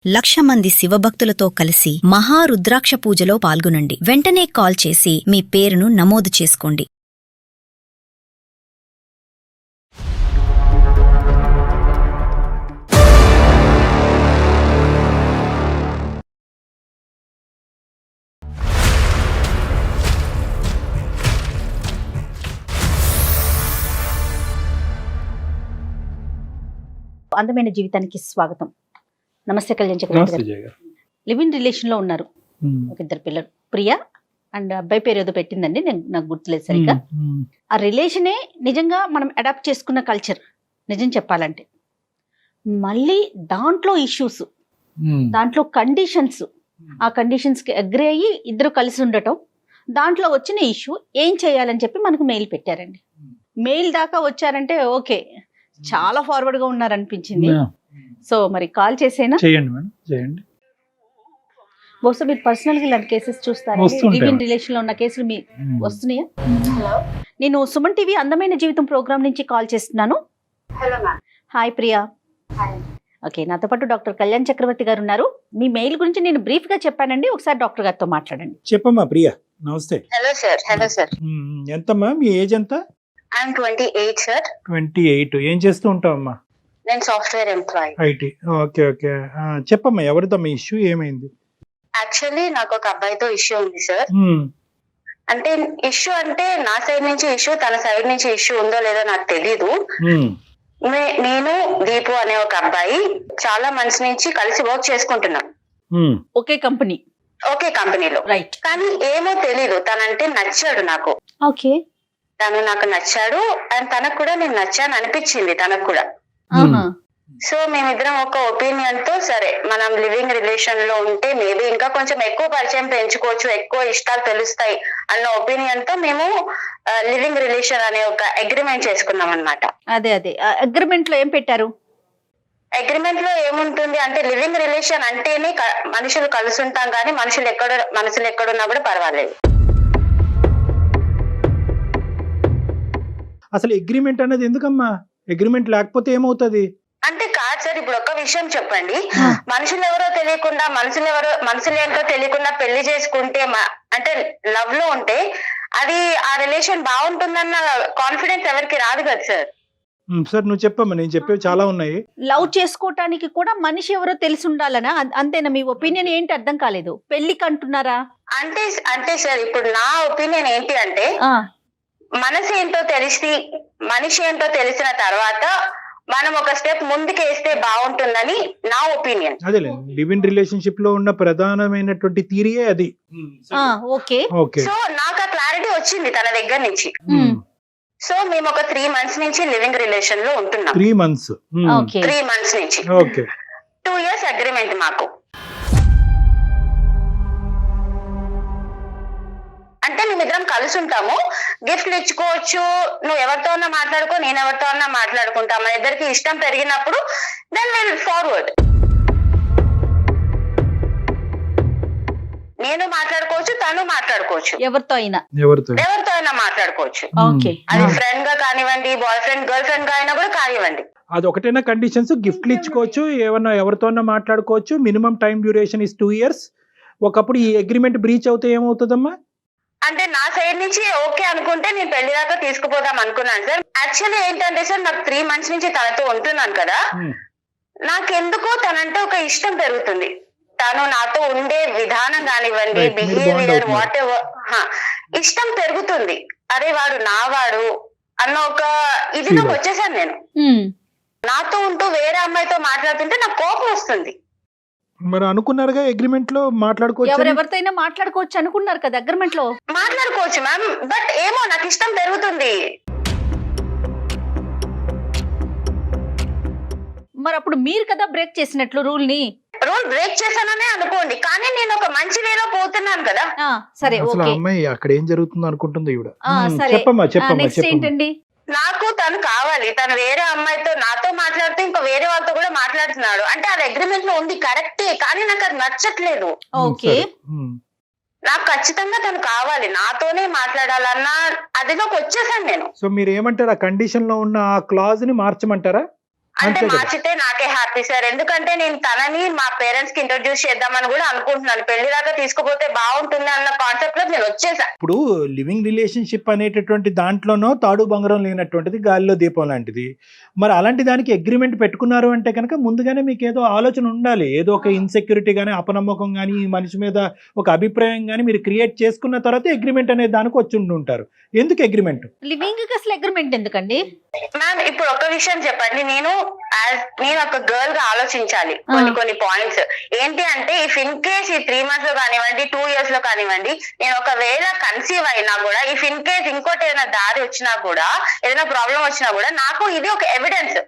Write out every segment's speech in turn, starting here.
1,00,000 మంది శివభక్తులతో కలిసి మహారుద్రాక్ష పూజలో పాల్గొనండి. వెంటనే కాల్ చేసి మీ పేరును నమోదు చేసుకోండి. అందమైన జీవితానికి స్వాగతం. నమస్తే కళ్యాణ్ చక్రవర్తి గారు. లివ్ ఇన్ రిలేషన్ లో ఉన్నారు, ఒక ఇద్దరు పిల్లలు, ప్రియా అండ్ అబ్బాయి పేరు ఏదో పెట్టిందండి, నాకు గుర్తులేదు సరిగ్గా. ఆ రిలేషనే నిజంగా మనం అడాప్ట్ చేసుకున్న కల్చర్. నిజం చెప్పాలంటే మళ్ళీ దాంట్లో ఇష్యూస్, దాంట్లో కండిషన్స్, ఆ కండిషన్స్ కి అగ్రి అయ్యి ఇద్దరు కలిసి ఉండటం, దాంట్లో వచ్చిన ఇష్యూ ఏం చేయాలని చెప్పి మనకు మెయిల్ పెట్టారండి. మెయిల్ దాకా వచ్చారంటే ఓకే, చాలా ఫార్వర్డ్ గా ఉన్నారనిపించింది. సో మరి కాల్ చేసేనా? చేయండి మేడం, చేయండి. బహుశా మీరు పర్సనల్ గా ఇలాంటి కేసెస్ చూస్తారా? లివ్ ఇన్ రిలేషన్ లో ఉన్న కేసులు మీ వస్తున్నాయా? నేను సుమన్ టీవీ అందమైన జీవితం ప్రోగ్రామ్ నుంచి కాల్ చేస్తున్నాను. హాయ్ ప్రియా. ఓకే, నాతో పాటు డాక్టర్ కళ్యాణ్ చక్రవర్తి గారు ఉన్నారు. మీ మెయిల్ గురించి నేను బ్రీఫ్ గా చెప్పానండి, ఒకసారి డాక్టర్ గారితో మాట్లాడండి. చెప్పమ్మా ప్రియా. నమస్తే. Hello sir. Hello sir. ఎంతమ్మా మీ ఏజ్ ఎంత? I'm 28 sir. 28. ఏం చేస్తూ ఉంటావమ్మా? నేను software employee. IT. Okay okay. చెప్పమ్మా, ఎవరితో మీ ఇష్యూ ఏమైంది? యాక్చువల్లీ నాకు ఒక అబ్బాయితో ఇష్యూ ఉంది సార్. అంటే ఇష్యూ అంటే నా సైడ్ నుంచి ఇష్యూ, తన సైడ్ నుంచి ఇష్యూ ఉందో లేదో నాకు తెలీదు. నేను దీపు అనే ఒక అబ్బాయి చాలా మంత్స్ నుంచి కలిసి వర్క్ చేసుకుంటున్నాం, ఒకే కంపెనీలో. రైట్. కానీ ఏమో తెలీదు, తనంటే నచ్చాడు నాకు. ఓకే. తను నాకు నచ్చాడు అండ్ తనకు కూడా నేను నచ్చాను అనిపించింది తనకు కూడా. సో మేమిద్దరం ఒక ఒపీనియన్ తో సరే మనం లివింగ్ రిలేషన్ లో ఉంటే మేబీ ఇంకా కొంచెం ఎక్కువ పరిచయం పెంచుకోవచ్చు, ఎక్కువ ఇష్టాలు తెలుస్తాయి అన్న ఒపీనియన్ తో మేము లివింగ్ రిలేషన్ అనే ఒక అగ్రిమెంట్ చేసుకున్నాం అన్నమాట. అదే అగ్రిమెంట్ లో ఏం పెట్టారు? అగ్రిమెంట్ లో ఏముంటుంది అంటే లివింగ్ రిలేషన్ అంటేనే మనుషులు కలిసి ఉంటాం, కానీ మనసులు ఎక్కడున్నా కూడా పర్వాలేదు. అసలు అగ్రిమెంట్ అనేది ఎందుకమ్మా? అగ్రిమెంట్ లేకపోతే ఏమవుతుంది అంటే? కాదు సార్, ఇప్పుడు ఒక్క విషయం చెప్పండి. మనుషులు ఏంటో తెలియకుండా పెళ్లి చేసుకుంటే అంటే లవ్ లో ఉంటే అది ఆ రిలేషన్ బాగుంటుందన్న కాన్ఫిడెన్స్ ఎవరికి రాదు కదా సార్. సార్ నువ్వు చెప్పమ్మా, నేను చెప్పేవి చాలా ఉన్నాయి. లవ్ చేసుకోవటానికి కూడా మనిషి ఎవరో తెలిసి ఉండాలనా? అంతేనా? మీ ఒపీనియన్ ఏంటి? అర్థం కాలేదు. పెళ్లికి అంటున్నారా? అంటే సార్ ఇప్పుడు నా ఒపీనియన్ ఏంటి అంటే, మనసు ఏంటో మనిషి ఏంటో తెలిసిన తర్వాత మనం ఒక స్టెప్ ముందుకేస్తే బాగుంటుందని నా ఒపీనియన్. అదే లివ్ ఇన్ రిలేషన్షిప్ లో ఉన్న ప్రధానమైనటువంటి థియరీయే అది. సో నాకు ఆ క్లారిటీ వచ్చింది తన దగ్గర నుంచి. సో మేము ఒక 3 months నుంచి లివింగ్ రిలేషన్ లో ఉంటున్నాం. 3 months. 3 months నుంచి. 2 years అగ్రిమెంట్ మాకు. అంటే మేమిద్దరం కలిసి ఉంటాము, గిఫ్ట్లు ఇచ్చుకోవచ్చు, నువ్వు ఎవరితో అన్నా మాట్లాడుకో, నేను ఎవరితో అన్నా మాట్లాడుకుంటా. మన ఇద్దరికి ఇష్టం పెరిగినప్పుడు దెన్ విల్ ఫార్వర్డ్. నేను మాట్లాడుకోవచ్చు, తను మాట్లాడుకోవచ్చు, ఎవరితో అయినా మాట్లాడుకోవచ్చు. అది ఫ్రెండ్ గా కానివ్వండి, బాయ్ ఫ్రెండ్ గర్ల్ ఫ్రెండ్ గా అయినా కూడా కానివ్వండి. అది ఒకటేనా కండిషన్స్? గిఫ్ట్లు ఇచ్చుకోవచ్చు, ఏమన్నా ఎవరితో మాట్లాడుకోవచ్చు, minimum time duration is 2 years. ఒకప్పుడు ఈ అగ్రిమెంట్ బ్రీచ్ అవుతే ఏమవుతుందమ్మా? అంటే నా సైడ్ నుంచి ఓకే అనుకుంటే నేను పెళ్లి దాకా తీసుకుపోదాం అనుకున్నాను సార్. యాక్చువల్లీ ఏంటంటే సార్, నాకు 3 months నుంచి తనతో ఉంటున్నాను కదా, నాకెందుకో తనంటే ఒక ఇష్టం పెరుగుతుంది. తను నాతో ఉండే విధానం కానివ్వండి, బిహేవియర్, వాట్ ఎవర్, ఇష్టం పెరుగుతుంది. అరే వాడు నావాడు అన్న ఒక ఇదిలోకి వచ్చేసాను నేను. నాతో ఉంటూ వేరే అమ్మాయితో మాట్లాడుతుంటే నాకు కోపం వస్తుంది. మరి అనుకున్నారుగా అగ్రిమెంట్ లో మాట్లాడుకోవచ్చు, ఎవరెవరితోనైనా మాట్లాడుకోవచ్చు అనుకున్నారు కదా అగ్రిమెంట్ లో. మాట్లాడుకోవచ్చు మ్యామ్, బట్ ఏమో నాకు ఇష్టం పెరుగుతుంది. మరి అప్పుడు మీరు కదా బ్రేక్ చేసినట్లు రూల్ బ్రేక్ చేశాననే అనుకోండి, కానీ నేను ఒక మంచి వేలో పోతున్నాను కదా. సరే, అమ్మాయి అక్కడ ఏం జరుగుతుందో అనుకుంటుంది ఈవిడ. నెక్స్ట్ ఏంటండి? నాకు తను కావాలి, తను వేరే అమ్మాయితో నాతో మాట్లాడుతూ ఇంకా వేరే వాళ్ళతో కూడా మాట్లాడుతున్నాడు. అంటే అది అగ్రిమెంట్ లో ఉంది కరెక్టే, కానీ నాకు అది నచ్చట్లేదు. ఓకే, నాకు ఖచ్చితంగా తను కావాలి, నాతోనే మాట్లాడాలన్నా అదిలోకి వచ్చేసాను నేను. సో మీరు ఏమంటారు, ఆ కండిషన్ లో ఉన్న ఆ క్లాజ్ ని మార్చమంటారా? అంటే అంతే కదా. మార్చితే నాకే హ్యాపీ సార్, ఎందుకంటే నేను తనని మా పేరెంట్స్ కి ఇంట్రొడ్యూస్ చేద్దామని కూడా అనుకుంటున్నాను. పెళ్లి దాకా తీసుకుపోతే బాగుంటుంది అన్న కాన్సెప్ట్ లో నేను వచ్చేసా. ఇప్పుడు లివింగ్ రిలేషన్షిప్ అనేటటువంటి దాంట్లోనో తాడు బంగారం లేనటువంటిది గాలిలో దీపం లాంటిది. మరి అలాంటి దానికి అగ్రిమెంట్ పెట్టుకున్నారు అంటే కనుక ముందుగానే మీకు ఏదో ఆలోచన ఉండాలి, ఏదో ఒక ఇన్సెక్యూరిటీ కానీ అపనమ్మకం కానీ ఈ మనిషి మీద ఒక అభిప్రాయం కానీ మీరు క్రియేట్ చేసుకున్న తర్వాత అగ్రిమెంట్ అనే దానికి వచ్చి ఉండుంటారు. ఎందుకు అగ్రిమెంట్? లివింగ్ కి అసలు అగ్రిమెంట్ ఎందుకండి? మ్యామ్ ఇప్పుడు ఒక విషయం చెప్పండి, నేను ఒక గర్ల్ గా ఆలోచించాలి కొన్ని పాయింట్స్. ఏంటి అంటే ఇఫ్ ఇన్ కేస్ ఈ 3 months లో కానివ్వండి 2 years లో కానివ్వండి నేను ఒకవేళ కన్సీవ్ అయినా కూడా, ఇఫ్ ఇన్ కేస్ ఇంకోటి ఏదైనా దారి వచ్చినా కూడా, ఏదైనా ప్రాబ్లం వచ్చినా కూడా నాకు ఇది ఒక ఎవిడెన్స్.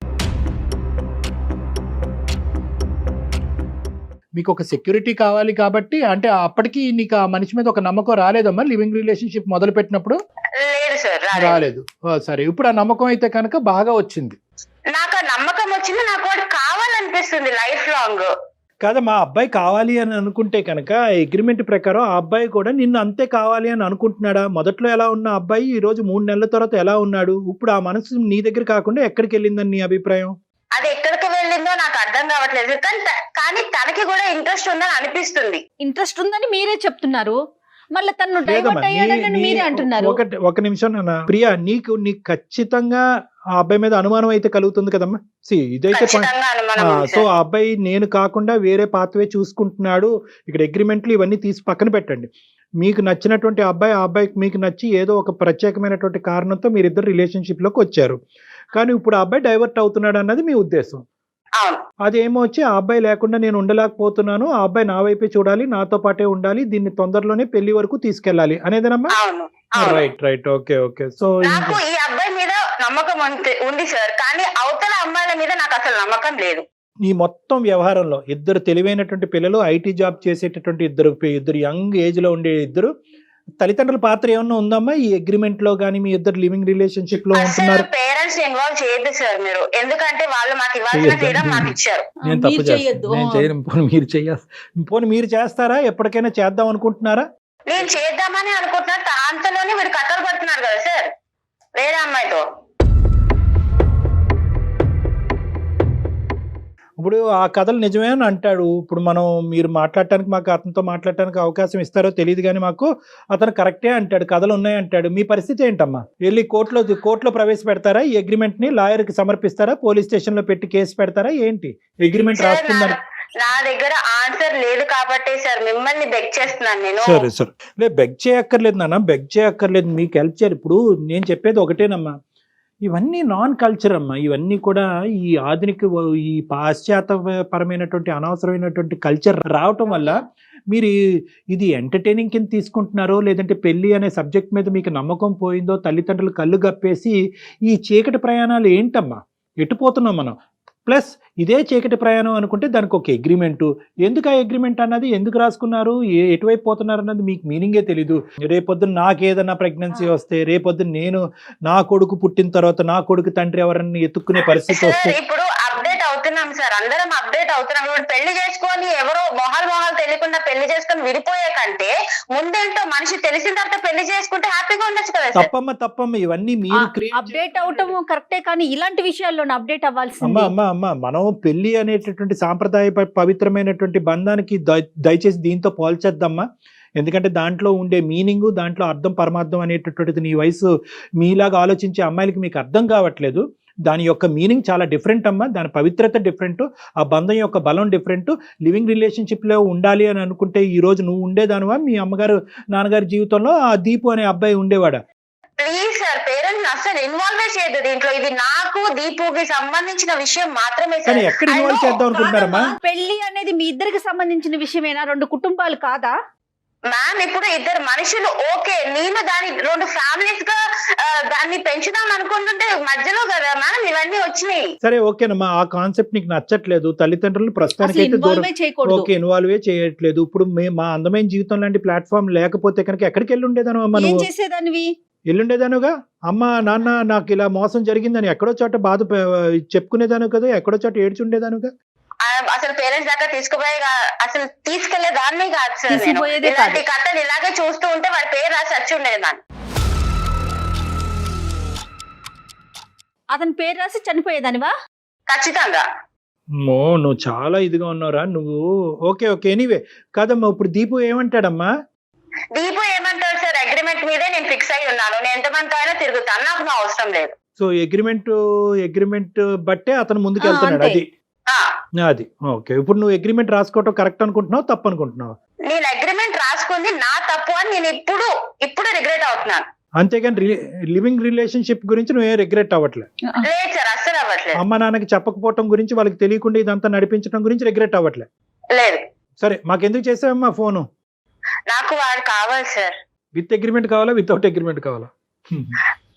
మీకు ఒక సెక్యూరిటీ కావాలి కాబట్టి, అంటే అప్పటికి నీకు ఆ మనిషి మీద ఒక నమ్మకం రాలేదమ్మా లివింగ్ రిలేషన్షిప్ మొదలు పెట్టినప్పుడు? లేదు సార్, రాలేదు. సరే, ఇప్పుడు ఆ నమ్మకం అయితే కనుక బాగా వచ్చింది. నాకు ఆ నమ్మకం వచ్చింది, నాకు వాడు కావాలనిపిస్తుంది లైఫ్ లాంగ్. కాదా, మా అబ్బాయి కావాలి అని అనుకుంటే కనుక అగ్రిమెంట్ ప్రకారం ఆ అబ్బాయి కూడా నిన్ను అంతే కావాలి అని అనుకుంటున్నాడా? మొదట్లో ఎలా ఉన్న అబ్బాయి ఈ రోజు 3 నెలల తర్వాత ఎలా ఉన్నాడు? ఇప్పుడు ఆ మనసు నీ దగ్గర కాకుండా ఎక్కడికి వెళ్ళిందని నీ అభిప్రాయం? అది ఎక్కడికి వెళ్ళిందో నాకు అర్థం కావట్లేదు, కానీ తనకి కూడా ఇంట్రెస్ట్ ఉందని అనిపిస్తుంది. ఇంట్రెస్ట్ ఉందని మీరే చెప్తున్నారు, మళ్ళీ తను డైవర్ట్ అయ్యాడని మీరే అంటున్నారు. ఒక నిమిషం నాన్న. ప్రియా, నీకు ఖచ్చితంగా ఆ అబ్బాయి మీద అనుమానం అయితే కలుగుతుంది కదమ్మా. ఇదైతే సో ఆ అబ్బాయి నేను కాకుండా వేరే పాత్వే చూసుకుంటున్నాడు. ఇక్కడ అగ్రిమెంట్లు ఇవన్నీ తీసి పక్కన పెట్టండి. మీకు నచ్చినటువంటి అబ్బాయి, ఆ అబ్బాయికి మీకు నచ్చి ఏదో ఒక ప్రత్యేకమైనటువంటి కారణంతో మీరిద్దరు రిలేషన్షిప్ లోకి వచ్చారు. కానీ ఇప్పుడు ఆ అబ్బాయి డైవర్ట్ అవుతున్నాడు అన్నది మీ ఉద్దేశం. అదేమో వచ్చి ఆ అబ్బాయి లేకుండా నేను ఉండలేకపోతున్నాను, ఆ అబ్బాయి నా వైపే చూడాలి, నాతో పాటే ఉండాలి, దీన్ని తొందరలోనే పెళ్లి వరకు తీసుకెళ్లాలి అనేదేనమ్మా? రైట్. ఓకే. సో నాకు ఈ అబ్బాయి మీద నమ్మకం ఉంది సార్, కానీ అవతల అమ్మాయిల మీద నాకు అసలు నమ్మకం లేదు. ఈ మొత్తం వ్యవహారంలో ఇద్దరు తెలివైనటువంటి పిల్లలు, ఐటీ జాబ్ చేసేటటువంటి ఇద్దరు యంగ్ ఏజ్ లో ఉండే ఇద్దరు తల్లిదండ్రుల పాత్ర ఏమన్నా ఉందమ్మా ఈ అగ్రిమెంట్ లో గానీ? మీ ఇద్దరు లివింగ్ రిలేషన్షిప్ లో ఉంటున్నారు. పేరెంట్స్ ఇన్వాల్వ్ చేయొద్దు సార్ మీరు, ఎందుకంటే వాళ్ళు మాకు ఇవ్వాల్సిన ఫ్రీడమ్ మాకు ఇచ్చారు. నేను తప్పు చేయను. మీరు చేస్తారా? ఎప్పటికైనా చేద్దాం అనుకుంటున్నారా? నేను చేద్దామని అనుకుంటున్నాను, అంతలోనే వీడు కథలు పడుతున్నారు కదా సార్ వేరే అమ్మాయితో. ఇప్పుడు ఆ కథలు నిజమే అని అంటాడు. ఇప్పుడు మీరు మాట్లాడటానికి, మాకు అతనితో మాట్లాడటానికి అవకాశం ఇస్తారో తెలియదు కానీ మాకు అతను కరెక్టే అంటాడు, కథలు ఉన్నాయి అంటాడు. మీ పరిస్థితి ఏంటమ్మా? వెళ్ళి కోర్టులో ప్రవేశపెడతారా ఈ అగ్రిమెంట్ ని? లాయర్ కి సమర్పిస్తారా? పోలీస్ స్టేషన్ లో పెట్టి కేసు పెడతారా? ఏంటి అగ్రిమెంట్ రాస్తుందని? నా దగ్గర ఆన్సర్ లేదు కాబట్టి సార్ మిమ్మల్ని బెగ్ చేస్తున్నాను నేను. సరే, బెగ్ చేయక్కర్లేదు నాన్న, బెగ్ చేయక్కర్లేదు, మీకు హెల్ప్ చేయాలి. ఇప్పుడు నేను చెప్పేది ఒకటేనమ్మా, ఇవన్నీ నాన్ కల్చర్ అమ్మా. ఇవన్నీ కూడా ఈ ఆధునిక, ఈ పాశ్చాత్యపరమైనటువంటి అనవసరమైనటువంటి కల్చర్ రావటం వల్ల మీరు ఇది ఎంటర్టైనింగ్ కింద తీసుకుంటున్నారో, లేదంటే పెళ్లి అనే సబ్జెక్ట్ మీద మీకు నమ్మకం పోయిందో, తల్లిదండ్రులు కళ్ళు గప్పేసి ఈ చీకటి ప్రయాణాలు ఏంటమ్మా? ఎటుపోతున్నాం మనం? ప్లస్ ఇదే చీకటి ప్రయాణం అనుకుంటే దానికి ఒక అగ్రిమెంటు. ఎందుకు ఆ అగ్రిమెంట్ అన్నది ఎందుకు రాసుకున్నారు, ఎటువైపు పోతున్నారు అన్నది మీకు మీనింగే తెలీదు. రేపొద్దున నాకేదన్నా ప్రెగ్నెన్సీ వస్తే, రేపొద్దున నేను నా కొడుకు పుట్టిన తర్వాత నా కొడుకు తండ్రి ఎవరన్నా ఎత్తుక్కునే పరిస్థితి వస్తే, ఇప్పుడు అప్డేట్ అవుతున్నాం సార్, అందరం అప్డేట్ అవుతున్నాం. ఇప్పుడు పెళ్లి చేసుకొని ఎవరో మొహాలు తెలియకుండా పెళ్లి చేసుకొని విడిపోయే కంటే ముందేంటో మనిషి తెలిసిన తర్వాత పెళ్లి చేసుకుంటే హ్యాపీగా ఉండొచ్చు కదా. తప్పమ్మ ఇవన్నీ మీరు అప్డేట్ అవటం కరెక్టే, కానీ ఇలాంటి విషయాల్లో అప్డేట్ అవ్వాల్సింది. అమ్మా మనం పెళ్లి అనేటటువంటి సాంప్రదాయ పవిత్రమైనటువంటి బంధానికి దయచేసి దీంతో పోల్చేద్దామా. ఎందుకంటే దాంట్లో ఉండే మీనింగ్, దాంట్లో అర్థం పరమార్థం అనేటటువంటిది నీ వయసు మీలాగా ఆలోచించే అమ్మాయిలకి మీకు అర్థం కావట్లేదు. దాని యొక్క మీనింగ్ చాలా డిఫరెంట్ అమ్మా, దాని పవిత్రత డిఫరెంట్, ఆ బంధం యొక్క బలం డిఫరెంట్. లివింగ్ రిలేషన్షిప్ లో ఉండాలి అని అనుకుంటే ఈ రోజు నువ్వు ఉండేదానివా? మీ అమ్మగారు నాన్నగారి జీవితంలో ఆ దీపు అనే అబ్బాయి ఉండేవాడా? ప్లీజ్ సార్, పేరెంట్స్ అసలు ఇన్వాల్వ్ చేయదు దీంట్లో. ఇది నాకు దీపుకి సంబంధించిన విషయం మాత్రమే సార్. ఎక్కడ ఇన్వాల్వ్ చేద్దాం అనుకుంటున్నారమ్మా? పెళ్లి అనేది మీ ఇద్దరికి సంబంధించిన విషయమేనా? 2 కుటుంబాలు కాదా మ్యామ్? ఇప్పుడు ఇద్దరు మనుషులు ఓకే, నేను దాని 2 ఫ్యామిలీస్ గా దాన్ని పెంచుదాం అనుకుంటుంటే మధ్యలో కదా మ్యామ్ ఇవన్నీ వచ్చినాయి. సరే ఓకేనమ్మా, ఆ కాన్సెప్ట్ నీకు నచ్చట్లేదు, తల్లిదండ్రులు ప్రస్తుతానికి అయితే ఇన్వాల్వ్ చేయట్లేదు. ఇప్పుడు మా అందమైన జీవితం లాంటి ప్లాట్ఫామ్ లేకపోతే కనుక ఎక్కడికి వెళ్ళి ఉండేదాను అమ్మా? నువ్వు చేసేదానివి ఎల్లుండేదానుగా. అమ్మ నాన్న నాకు ఇలా మోసం జరిగిందని ఎక్కడో చోట బాధ చెప్పుకునేదాను కదా, ఎక్కడో చోట ఏడ్చుండేదానుగా. అసలు పేరెంట్స్ దాకా అసలు తీసుకెళ్లే దాన్ని కాదు సార్. ఇలాంటి కథలు ఇలాగే చూస్తూ ఉంటే వాడి పేరు రాసి వచ్చి ఉండేదాన్ని. అతని పేరు రాసి చనిపోయేదానివా? ఖచ్చితంగా. నువ్వు చాలా ఇదిగా ఉన్నావురా నువ్వు. ఓకే ఓకే, ఎనీవే కాదమ్మా, ఇప్పుడు దీపు ఏమంటాడమ్మా? దీపు ఏమంటాడు సార్, అగ్రిమెంట్ మీదే నేను ఫిక్స్ అయి ఉన్నాను, నేను ఎంతమంది అయినా తిరుగుతాను, నాకు నా అవసరం లేదు. సో అగ్రిమెంట్ బట్టే అతను ముందుకు వెళ్తున్నాడు. అంతే. అది అది ఓకే. ఇప్పుడు నువ్వు అగ్రిమెంట్ రాసుకోవటం కరెక్ట్ అనుకుంటున్నావు, తప్పు అనుకుంటున్నావు? నేను అగ్రిమెంట్ రాసుకుంది నా తప్పు అని నేను ఇప్పుడు రిగ్రెట్ అవుతున్నాను. అంతేగాని లివింగ్ రిలేషన్షిప్ గురించి నువ్వేం రిగ్రెట్ అవ్వట్లేదు? లేదు సార్, అస్సలు అవ్వట్లేదు. అమ్మ నాన్నకి చెప్పకపోవటం గురించి, వాళ్ళకి తెలియకుండా ఇదంతా నడిపించడం గురించి రిగ్రెట్ అవ్వట్లేదు? లేదు. సరే, మాకెందుకు చేసావమ్మా ఫోను? నాకు వాడు కావాలి సార్. విత్ అగ్రిమెంట్ కావాలా, వితౌట్ అగ్రిమెంట్ కావాలా?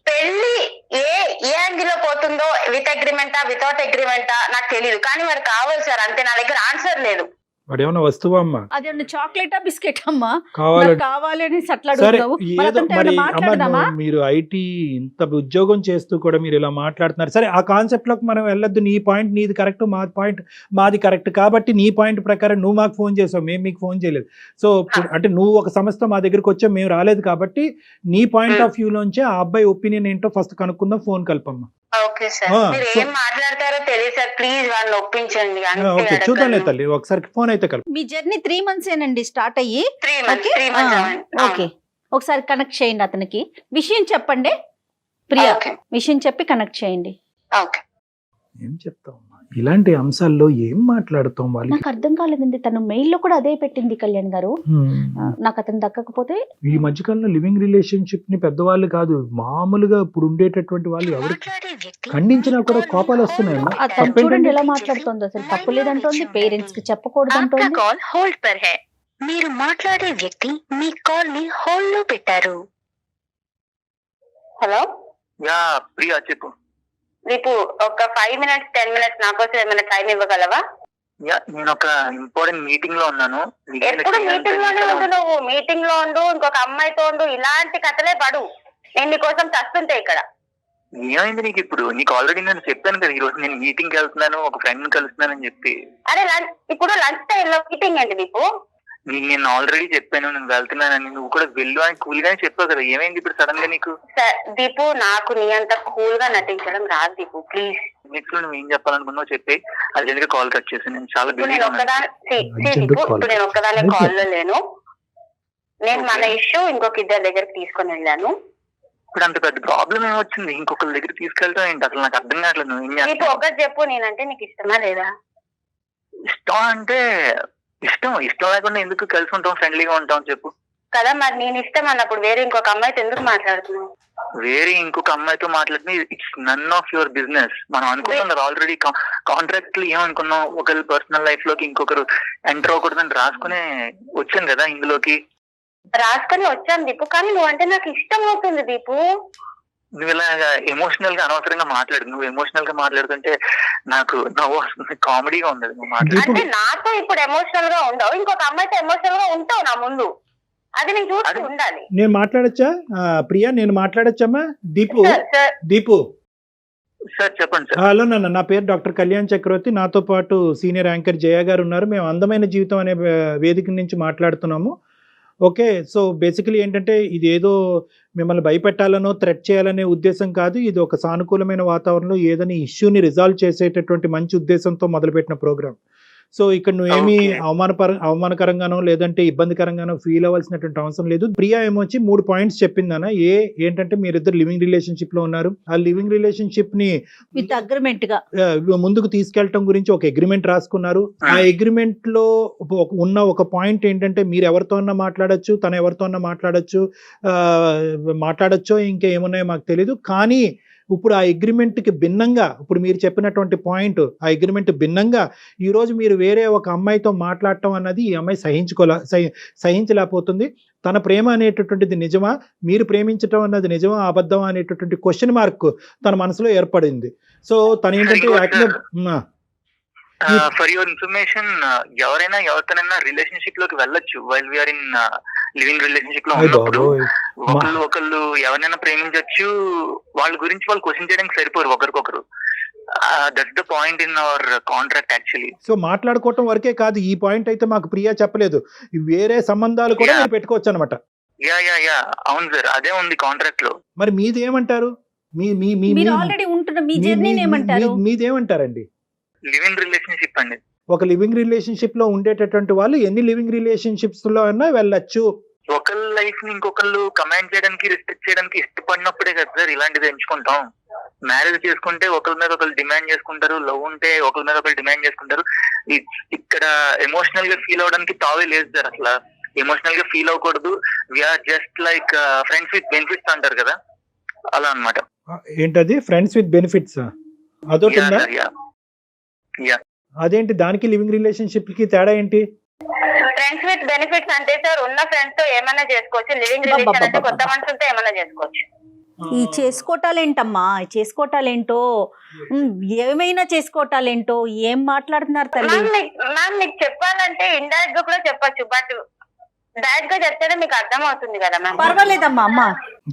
పెళ్లి ఏ యాంగిల్ లో పోతుందో, విత్ అగ్రిమెంటా వితౌట్ అగ్రిమెంటా నాకు తెలియదు, కానీ వాడు కావాలి సార్, అంతే. నా దగ్గర ఆన్సర్ లేదు. వాడు ఏమన్నా వస్తువా అమ్మా? అదేమన్నా చాక్లెటా బిస్కెట్ అమ్మా? కావాలి కావాలి అని అట్లా సరే అడుగుతావు. ఏదో మరి అమ్మ, మాట్లాడదామా? మీరు ఐటీ ఇంత ఉద్యోగం చేస్తూ కూడా మీరు ఇలా మాట్లాడుతున్నారు. సరే, ఆ కాన్సెప్ట్ లోకి మనం వెళ్ళొద్దు. నీ పాయింట్ నీది కరెక్ట్, మా పాయింట్ మాది కరెక్ట్. కాబట్టి నీ పాయింట్ ప్రకారం నువ్వు మాకు ఫోన్ చేసావు, మేము మీకు ఫోన్ చేయలేదు. సో అంటే నువ్వు ఒక సమస్య మా దగ్గరికి వచ్చావు, మేము రాలేదు. కాబట్టి నీ పాయింట్ ఆఫ్ వ్యూ లోంచి ఆ అబ్బాయి ఒపీనియన్ ఏంటో ఫస్ట్ కనుక్కుందాం. ఫోన్ కలపమ్మా. ఓకే సార్, మీరు ఏం మాట్లాడతారో తెలియదు సార్, ప్లీజ్ వాళ్ళని ఒప్పించండి. ఓకే, చూద్దాంలే తల్లి, ఒకసారి ఫోన్ అయితే కలుపు. మీ జర్నీ 3 months ఏనండి స్టార్ట్ అయ్యి? 3 months. ఓకే, ఒకసారి కనెక్ట్ చేయండి అతనికి. విషయం చెప్పండి ప్రియా, విషయం చెప్పి కనెక్ట్ చేయండి. ఓకే. ఏం చెప్తావు ఇలాంటి అంశాల్లో, ఏం మాట్లాడుతాం వాళ్ళకి? నాకు అర్థం కాలేదండి. తను మెయిల్ లో కూడా అదే పెట్టింది కళ్యాణ్ గారు, నాకు అతను దక్కకపోతే. ఈ మధ్యకాలంలో లివింగ్ రిలేషన్షిప్ ని పెద్దవాళ్ళు కాదు, మామూలుగా ఇప్పుడు ఉండేటటువంటి వాళ్ళు ఎవరు ఖండించినా కూడా కోపాలు వస్తున్నాయి. అతను చూడండి ఎలా మాట్లాడుతోంది, అసలు తప్పు లేదంటోంది, పేరెంట్స్ కి చెప్పకూడదు అంటోంది. కాల్ హోల్డ్ పర్ హై, మీరు మాట్లాడే వ్యక్తి మీ కాల్ ని హోల్డ్ లో పెట్టారు. హలో యా ప్రియా, చెప్పు. రేపు ఒక 5 minutes 10 minutes నా కోసం ఏమైనా టైం ఇవ్వగలవా? యా, నేను ఒక ఇంపార్టెంట్ మీటింగ్ లో ఉన్నాను. ఎప్పుడు మీటింగ్ లోనే ఉండు, నువ్వు మీటింగ్ లో ఉండు, ఇంకొక అమ్మాయితో ఉండు, ఇలాంటి కథలే పడు. నేను నీ కోసం చస్తుంటే ఇక్కడ. ఏమైంది నీకు ఇప్పుడు? నీకు ఆల్రెడీ నేను చెప్పాను కదా, ఈ రోజు నేను మీటింగ్ కి వెళ్తున్నాను, ఒక ఫ్రెండ్ ని కలుస్తున్నానని చెప్పి. అరే ఇప్పుడు లంచ్ టైం లో మీటింగ్ ఏంటి నీకు? నేను ఆల్రెడీ చెప్పాను నేను వెళ్తున్నానని, నువ్వు కూడా వెళ్ళు అని కూల్ గానే చెప్పావు కదా. ఏమైంది ఇప్పుడు సడన్ గా నీకు? దీపు, నాకు నీ అంత కూల్ గా నటించడం రాదు దీపు, ప్లీజ్. నెక్స్ట్ లో నువ్వు ఏం చెప్పాలనుకున్నావు చెప్పి, అది ఎందుకు కాల్ కట్ చేసి. నేను చాలా దీపు, నేను ఒక్కదానే కాల్ లో లేను. నేను మన ఇష్యూ ఇంకొక ఇద్దరి దగ్గరికి తీసుకొని వెళ్ళాను. ఇప్పుడు అంత పెద్ద ప్రాబ్లం ఏమొచ్చింది? ఇంకొకరి దగ్గర తీసుకెళ్తావు ఏంటి? అసలు నాకు అర్థం కావట్లేదు. నువ్వు ఏం చేస్తావు? ఒకటి చెప్పు, నేనంటే నీకు ఇష్టమా లేదా? ఇష్టం అంటే ఇష్టం లేకుండా ఎందుకు కలిసి ఉంటాం, ఫ్రెండ్లీగా ఉంటాం చెప్పు కదా. మరి నేను ఇష్టం అన్నప్పుడు వేరే ఇంకొక అమ్మాయితో ఎందుకు మాట్లాడుతున్నావు? వేరే ఇంకొక అమ్మాయితో మాట్లాడితే it's none of your business. మనం అనుకున్నాం కదా ఆల్రెడీ కాంట్రాక్ట్ లో ఏమనుకున్నాం, ఒకరి పర్సనల్ లైఫ్ లోకి ఇంకొకరు ఎంటర్ అవ్వకూడదని రాసుకునే వచ్చాను కదా ఇందులోకి. రాసుకొని వచ్చాను దీపు, కానీ నువ్వు అంటే నాకు ఇష్టం అవుతుంది దీపు. నువ్వు ఇలా ఎమోషనల్ గా అనవసరంగా మాట్లాడు. నువ్వు ఎమోషనల్ గా మాట్లాడుతుంటే నాకు నవ్వు వస్తుంది, కామెడీగా ఉండదు నువ్వు మాట్లాడు. అంటే నాతో ఇప్పుడు ఎమోషనల్ గా ఉండవు, ఇంకొక అమ్మాయితో ఎమోషనల్ గా ఉంటావు నా ముందు. అది నేను చూస్తూ ఉండాలి. నేను మాట్లాడచ్చా ప్రియా? నేను మాట్లాడచ్చమ్మా? దీపు సార్ చెప్పండి సార్. హలో నాన్న, నా పేరు డాక్టర్ కళ్యాణ్ చక్రవర్తి. నాతో పాటు సీనియర్ యాంకర్ జయ గారు ఉన్నారు. మేము అందమైన జీవితం అనే వేదిక నుంచి మాట్లాడుతున్నాము. ఓకే, సో బేసికలీ ఏంటంటే ఇది ఏదో మిమ్మల్ని భయపెట్టాలనో థ్రెట్ చేయాలనే ఉద్దేశం కాదు. ఇది ఒక సానుకూలమైన వాతావరణంలో ఏదైనా ఇష్యూని రిజాల్వ్ చేసేటటువంటి మంచి ఉద్దేశంతో మొదలుపెట్టిన ప్రోగ్రామ్. సో ఇక్కడ నువ్వేమీ అవమానకరంగానో లేదంటే ఇబ్బందికరంగానో ఫీల్ అవ్వాల్సినటువంటి అవసరం లేదు. ప్రియా ఏమొచ్చి 3 points చెప్పిందన్న. ఏంటంటే మీరిద్దరు లివింగ్ రిలేషన్షిప్ లో ఉన్నారు. ఆ లివింగ్ రిలేషన్షిప్ ని విత్ అగ్రిమెంట్ గా ముందుకు తీసుకెళ్లటం గురించి ఒక అగ్రిమెంట్ రాసుకున్నారు. ఆ అగ్రిమెంట్ లో ఉన్న ఒక పాయింట్ ఏంటంటే మీరు ఎవరితో అన్నా మాట్లాడొచ్చు, తను ఎవరితో అన్నా మాట్లాడొచ్చో ఇంకా ఏమున్నాయో మాకు తెలీదు. కానీ ఇప్పుడు ఆ అగ్రిమెంట్కి భిన్నంగా, ఇప్పుడు మీరు చెప్పినటువంటి పాయింట్, ఆ అగ్రిమెంట్ భిన్నంగా ఈరోజు మీరు వేరే ఒక అమ్మాయితో మాట్లాడటం అన్నది ఈ అమ్మాయి సహించలేకపోతుంది. తన ప్రేమ అనేటటువంటిది నిజమా, మీరు ప్రేమించటం అన్నది నిజమా అబద్ధమా అనేటటువంటి క్వశ్చన్ మార్క్ తన మనసులో ఏర్పడింది. సో తను ఏంటంటే ఫర్ యువర్ ఇన్ఫర్మేషన్, ఎవరైనా ఎవరితోనైనా రిలేషన్షిప్ లోకి వెళ్ళొచ్చు while we are in living relationship లో ఉన్నప్పుడు. ఒకళ్ళు ఎవరినైనా ప్రేమించవచ్చు, వాళ్ళ గురించి వాళ్ళు క్వశ్చన్ చేయడానికి సరిపోరు ఒకరికొకరు. That's the point in our contract actually. So మాట్లాడుకోవటం వరకే కాదు, ఈ పాయింట్ అయితే మాకు ప్రియా చెప్పలేదు, వేరే సంబంధాలు కూడా మీరు పెట్టుకోవచ్చు అనమాట. యా అవును సార్, అదే ఉంది కాంట్రాక్ట్ లో. మరి మీదేమంటారు? ఆల్రెడీ ఉంటున్న మీ జర్నీ ఏమంటారు? మీదేమంటారండి? లివ్ ఇన్ రిలేషన్షిప్ అండి. ఒక లివింగ్ రిలేషన్షిప్ లో ఉండేటటువంటి వాళ్ళు ఎన్ని లివింగ్ రిలేషన్షిప్స్ లో అయినా వెళ్ళొచ్చు. ఒకళ్ళ లైఫ్ ని ఇంకొకళ్ళు కమాండ్ చేయడానికి, రిస్ట్రిక్ట్ చేయడానికి ఇష్టపడినప్పుడే కదా సార్ ఇలాంటిది ఎంచుకుంటాం. మ్యారేజ్ చేసుకుంటే ఒకరి మీద ఒకరు డిమాండ్ చేసుకుంటారు, లవ్ ఉంటే ఒకరి మీద ఒకరు డిమాండ్ చేసుకుంటారు. ఇక్కడ ఎమోషనల్ గా ఫీల్ అవడానికి తావే లేదు సార్. అసలు ఎమోషనల్ గా ఫీల్ అవ్వకూడదు. We are just like friends with benefits అంటారు కదా, అలా అన్నమాట. ఏంటది ఫ్రెండ్స్ విత్ బెనిఫిట్స్? అదొకటి ఉందా? అదేంటి దానికి లివింగ్ రిలేషన్షిప్ కి తేడా ఏంటి? ఫ్రెండ్స్ విత్ బెనిఫిట్స్ అంటే సార్ ఉన్న ఫ్రెండ్స్ తో ఏమైనా చేసుకోవచ్చు, లివింగ్ రిలేషన్ అంటే కొత్త మనుషులతో ఏమైనా చేసుకోవచ్చు. ఈ చేసుకోవటాలేంటమ్మా, చేసుకోవటాలేంటో, ఏమైనా చేసుకోవటాలేంటో, ఏం మాట్లాడుతున్నారు తల్లి? మ్యామ్ మీకు చెప్పాలంటే ఇండైరెక్ట్ గా కూడా చెప్పొచ్చు, బట్ డైరెక్ట్ గా చెప్తేనే మీకు అర్థం అవుతుంది కదా మ్యామ్. పర్వాలేదమ్మా అమ్మ.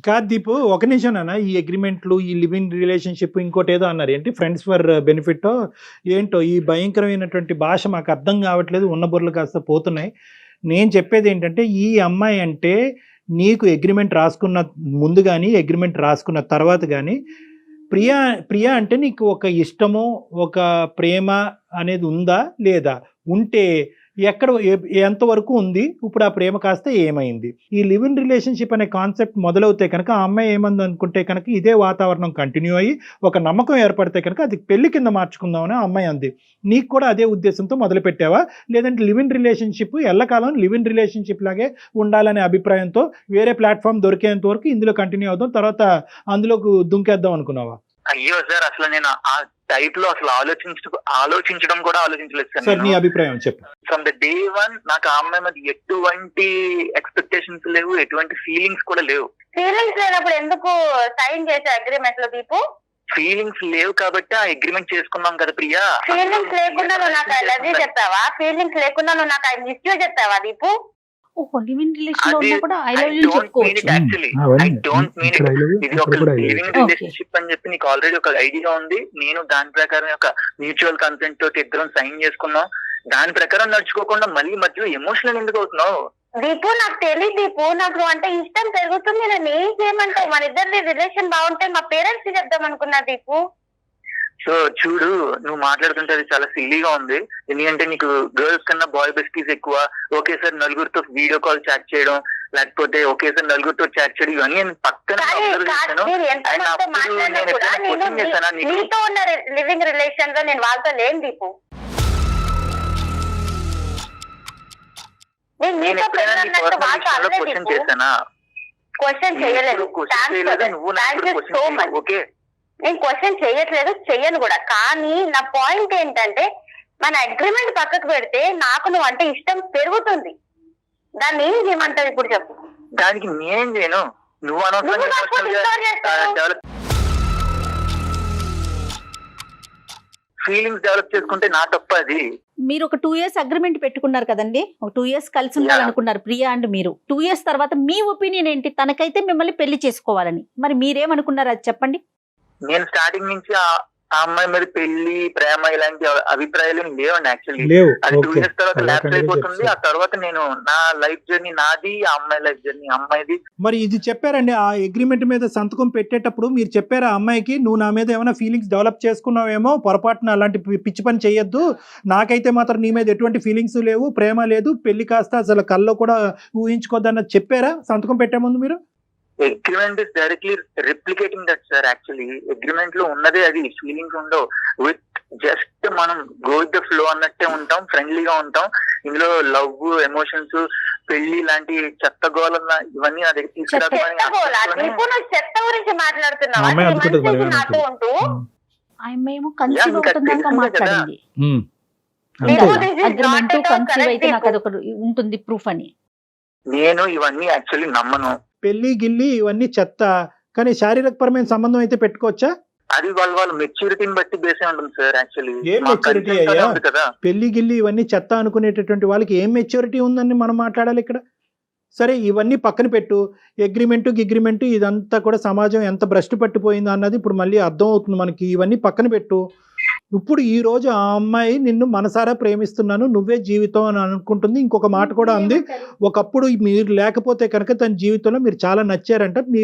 కాదు దీపు, ఒక నిమిషం నాన్న. ఈ అగ్రిమెంట్లు, ఈ లివింగ్ రిలేషన్షిప్, ఇంకోటి ఏదో అన్నారు ఏంటి, ఫ్రెండ్స్ ఫర్ బెనిఫిట్ ఏంటో, ఈ భయంకరమైనటువంటి భాష మాకు అర్థం కావట్లేదు. ఉన్న బుర్రలు కాస్త పోతున్నాయి. నేను చెప్పేది ఏంటంటే, ఈ అమ్మాయి అంటే నీకు అగ్రిమెంట్ రాసుకున్న ముందు కానీ అగ్రిమెంట్ రాసుకున్న తర్వాత కానీ ప్రియా అంటే నీకు ఒక ఇష్టమో ఒక ప్రేమ అనేది ఉందా లేదా? ఉంటే ఎక్కడ ఎంతవరకు ఉంది? ఇప్పుడు ఆ ప్రేమ కాస్త ఏమైంది? ఈ లివ్ ఇన్ రిలేషన్షిప్ అనే కాన్సెప్ట్ మొదలవుతే కనుక ఆ అమ్మాయి ఏమంది అనుకుంటే కనుక ఇదే వాతావరణం కంటిన్యూ అయ్యి ఒక నమ్మకం ఏర్పడితే కనుక అది పెళ్లి కింద మార్చుకుందామని ఆ అమ్మాయి అంది. నీకు కూడా అదే ఉద్దేశంతో మొదలు పెట్టావా, లేదంటే లివ్ ఇన్ రిలేషన్షిప్ ఎల్లకాలం లివ్ ఇన్ రిలేషన్షిప్ లాగే ఉండాలనే అభిప్రాయంతో వేరే ప్లాట్ఫామ్ దొరికేంత వరకు ఇందులో కంటిన్యూ అవుదాం, తర్వాత అందులోకి దుంకేద్దాం అనుకున్నావా? అయ్యో సార్, అసలు నేను ఆ టైప్ లో అసలు ఆలోచించడం కూడా ఆలోచించలేదు సార్. నీ అభిప్రాయం చెప్పు. ఫ్రమ్ ద డే వన్ నాకు ఆ అమ్మాయి మీద ఎటువంటి ఎక్స్పెక్టేషన్స్ లేవు, ఎటువంటి ఫీలింగ్స్ కూడా లేవు. ఫీలింగ్స్ లేనప్పుడు ఎందుకు సైన్ చేసే అగ్రిమెంట్ లో దీపు? ఫీలింగ్స్ లేవు కాబట్టి ఆ అగ్రిమెంట్ చేసుకున్నాం కదా ప్రియా. ఫీలింగ్స్ లేకుండా నువ్వు నాకు ఐ లవ్ యూ చెప్తావా? ఫీలింగ్స్ లేకుండా నువ్వు నాకు ఐ మిస్ యూ చెప్తావా దీపు? లివ్ ఇన్ రిలేషన్ లో ఉన్నా కూడా ఐ లవ్ యూ చెప్పుకోవచ్చు. ఇది ఒక లివింగ్ రిలేషన్షిప్ అని చెప్పి నీకు ఆల్రెడీ ఒక ఐడియా ఉంది. నేను దాని ప్రకారం ఒక మ్యూచువల్ కన్సెంట్ తోటి ఇద్దరం సైన్ చేసుకున్నాం. దాని ప్రకారం నడుచుకోకుండా మళ్ళీ మధ్యలో ఎమోషనల్ ఎందుకు అవుతున్నావు? దీపు నాకు తెలియదు దీపు, నాకు అంటే ఇష్టం పెరుగుతుంది. నేను ఏం చేయమంటావు? మన ఇద్దరి రిలేషన్ బాగుంటే మా పేరెంట్స్ కి చెప్దాం అనుకున్నా దీపు. సో చూడు, నువ్వు మాట్లాడుతుంటే అది చాలా సిల్లీగా ఉంది. ఎందుకంటే నీకు గర్ల్స్ కన్నా బాయ్ బెస్టీస్ ఎక్కువ. ఓకే సార్, నలుగురితో వీడియో కాల్ చాట్ చేయడం, లేకపోతే ఓకే సార్ నలుగురితో చాట్ చేయడం, ఇవన్నీ నేను పక్కన నీతో ఉన్న లివింగ్ రిలేషన్ లో నేను వాళ్ళతో లేను దీపు. క్వశ్చన్ చేశానా? క్వశ్చన్ చేయలేదు. ఓకే, నేను క్వశ్చన్ చేయట్లేదు, చెయ్యను కూడా. కానీ నా పాయింట్ ఏంటంటే, మన అగ్రిమెంట్ పక్కకు పెడితే నాకు నువ్వు అంటే ఇష్టం పెరుగుతుంది. దాన్ని ఏం చేయమంటావు ఇప్పుడు చెప్పు? దానికి నేనేం చేయను. నువ్వు ఫీలింగ్స్ డెవలప్ చేసుకుంటే నా తప్ప అది. మీరు ఒక 2 years అగ్రిమెంట్ పెట్టుకున్నారు కదండి, ఒక 2 years కలిసి ఉండాలనుకున్నారు ప్రియా అండ్ మీరు. 2 years తర్వాత మీ ఒపీనియన్ ఏంటి? తనకైతే మిమ్మల్ని పెళ్లి చేసుకోవాలని, మరి మీరేమనుకున్నారు అది చెప్పండి. నేను స్టార్టింగ్ నుంచి ఆ అమ్మాయి మీద పెళ్లి, ప్రేమ ఇలాంటి అభిప్రాయాలు లేవండి. యాక్చువల్లీ అది 2 years తర్వాత ల్యాప్స్ అయిపోతుంది. ఆ తర్వాత నేను నా లైఫ్ జర్నీ నాది, ఆ అమ్మాయి లైఫ్ జర్నీ అమ్మాయిది. మరి ఇది చెప్పారండి, ఆ అగ్రిమెంట్ మీద సంతకం పెట్టేటప్పుడు మీరు చెప్పారా అమ్మాయికి, నువ్వు నా మీద ఏమైనా ఫీలింగ్స్ డెవలప్ చేసుకున్నావేమో, పొరపాటున అలాంటి పిచ్చి పని చేయొద్దు, నాకైతే మాత్రం నీ మీద ఎటువంటి ఫీలింగ్స్ లేవు, ప్రేమ లేదు, పెళ్లి కాస్త అసలు కల్లో కూడా ఊహించుకోద్దన్నది చెప్పారా సంతకం పెట్టే ముందు మీరు? Agreement is directly replicating that sir. Actually agreement లో ఉన్నదే అది. ఫీలింగ్స్ ఉండవు. విత్ జస్ట్ మనం గో విత్ ద ఫ్లో అన్నట్టే ఉంటాం, ఫ్రెండ్లీగా ఉంటాం. ఇందులో లవ్, ఎమోషన్స్, పెళ్లి లాంటి చెత్త గోళ ఇవన్నీ నా దగ్గర తీసుకురావడం. చెత్త గురించి మాట్లాడుతున్నావు. ఉంటుంది ప్రూఫ్ అని. నేను ఇవన్నీ యాక్చువల్లీ నమ్మను. పెళ్లి గిల్లి ఇవన్నీ చెత్త, కానీ శారీరకపరమైన సంబంధం అయితే పెట్టుకోవచ్చా? అది వాళ్ళ మెచ్యూరిటీని బట్టి బేసే ఉంటుంది సార్. యాక్చువల్లీ ఏం మెచ్యూరిటీ అయ్యా? పెళ్లి గిల్లి ఇవన్నీ చెత్త అనుకునేటటువంటి వాళ్ళకి ఏం మెచ్యూరిటీ ఉందని మనం మాట్లాడాలి ఇక్కడ. సరే ఇవన్నీ పక్కన పెట్టు. అగ్రిమెంటు ఇదంతా కూడా సమాజం ఎంత భ్రష్టు పట్టిపోయిందో అన్నది ఇప్పుడు మళ్ళీ అర్థం అవుతుంది మనకి. ఇవన్నీ పక్కన పెట్టు. ఇప్పుడు ఈ రోజు ఆ అమ్మాయి నిన్ను మనసారా ప్రేమిస్తున్నాను, నువ్వే జీవితం అని అనుకుంటుంది. ఇంకొక మాట కూడా ఉంది, ఒకప్పుడు మీరు లేకపోతే కనుక తన జీవితంలో మీరు చాలా నచ్చారంట, మీ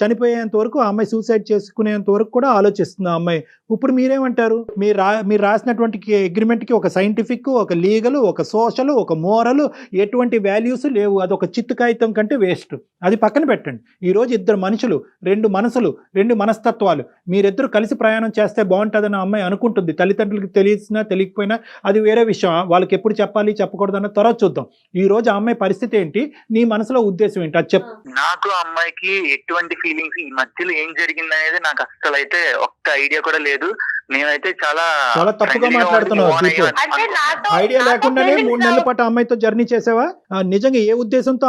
చనిపోయేంత వరకు ఆ అమ్మాయి సూసైడ్ చేసుకునేంత వరకు కూడా ఆలోచిస్తుంది ఆ అమ్మాయి. ఇప్పుడు మీరేమంటారు? మీరు రాసినటువంటి అగ్రిమెంట్కి ఒక సైంటిఫిక్, ఒక లీగల్, ఒక సోషల్, ఒక మోరల్, ఎటువంటి వాల్యూస్ లేవు. అదొక చిత్తు కాగితం కంటే వేస్ట్. అది పక్కన పెట్టండి. ఈరోజు ఇద్దరు మనుషులు, రెండు మనసులు, రెండు మనస్తత్వాలు, మీరిద్దరు కలిసి ప్రయాణం చేస్తే బాగుంటుందని ఆ అమ్మాయి అనుకుంటుంది. తల్లిదండ్రులకి తెలిసినా తెలియకపోయినా అది వేరే విషయం, వాళ్ళకి ఎప్పుడు చెప్పాలి చెప్పకూడదన్న తర్వాత చూద్దాం. ఈ రోజు ఆ అమ్మాయి పరిస్థితి ఏంటి, నీ మనసులో ఉద్దేశం ఏంటి అది చెప్పు. నాకు అమ్మాయికి ఎటువంటి ఫీలింగ్స్, ఈ మధ్యలో ఏం జరిగింది అనేది నాకు అస్సలు అయితే ఒక్క ఐడియా కూడా లేదు. నేనైతే చాలా తప్పుగా మాట్లాడుతున్నావు. ఐడియా లేకుండానే 3 నెలల పాటు అమ్మాయితో జర్నీ చేసావా? నిజంగా ఏ ఉద్దేశంతో